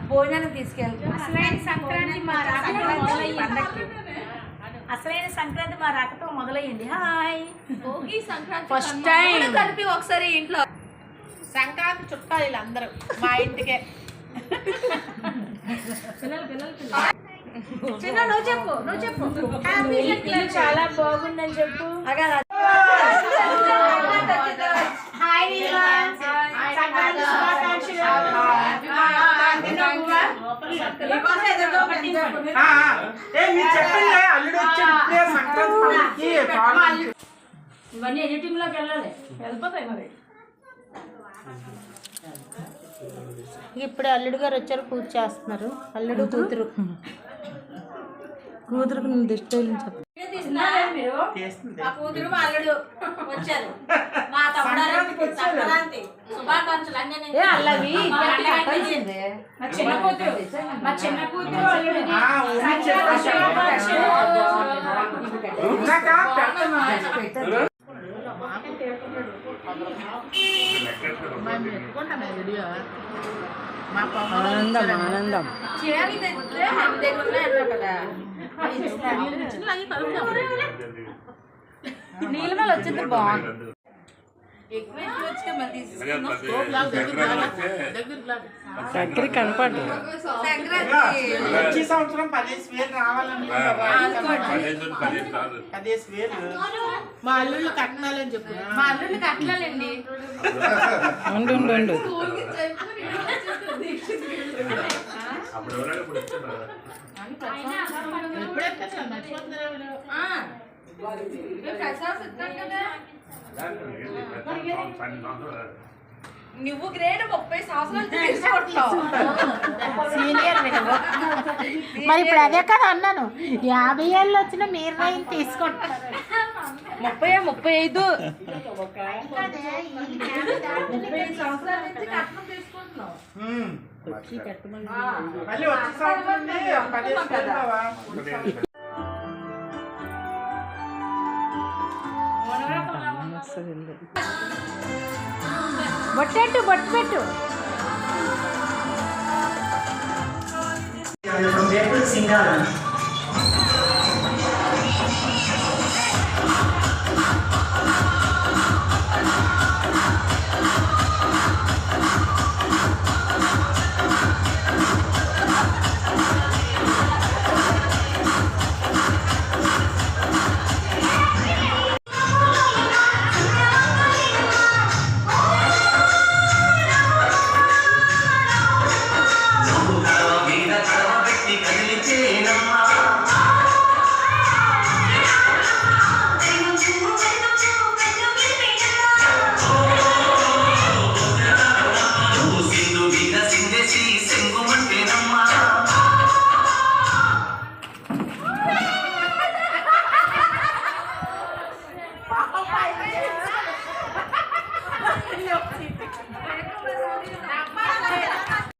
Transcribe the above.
భోజనానికి తీసుకెళ్తాం. అసలైన సంక్రాంతి మా రాకతో మొదలయ్యింది. Hi Bhogi Sankranti first time కలిపి ఒకసారి ఇంట్లో సంక్రాంతి చుట్టాలు వీళ్ళందరూ మా ఇంటికే. చిన్న నువ్వు చెప్పు చాలా బాగుందని చెప్పు. ఇవన్నీ ఎడిటింగ్ లోకి వెళ్ళాలి, వెళ్ళిపోతాయి మరి. ఇప్పుడు అల్లుడు గారు వచ్చారు, పూజ చేస్తున్నారు. అల్లుడు కూతురుకు నేను దిష్టి చెప్పు. మా కూతురు మా అల్లుడు వచ్చారు. మా తమ్ముడు సంక్రాంతి శుభాకాంక్షలు అన్నీ. మా చిన్న కూతురు అల్లుడికి ఆనందం చీరలు తెచ్చితే హెల్ప్ దగ్గర కదా. నీళ్ళ వచ్చింది బాగుంది. దగ్గర కనపడు. వచ్చే సంవత్సరం 10,000 రావాలనుకుంటా. 10,000 మా అల్లుళ్ళు కట్నాలని చెప్పు. మా అల్లుడిని కట్టాలండి. ఉండు నువ్వు గ్రేడ్ 30 సంవత్సరాలు తీసుకుంటావు. మరి ఇప్పుడు అదే కదా అన్నాను, 50 ఏళ్ళు వచ్చిన మీరు రైన్ తీసుకుంటారు. 35 సంవత్సరాల నుంచి కట్నం తీసుకుంటున్నావు. మళ్ళీ వచ్చే సంవత్సరం 10,000 రావా? బొట్టు పెట్టు. From Jaipur, Singapore.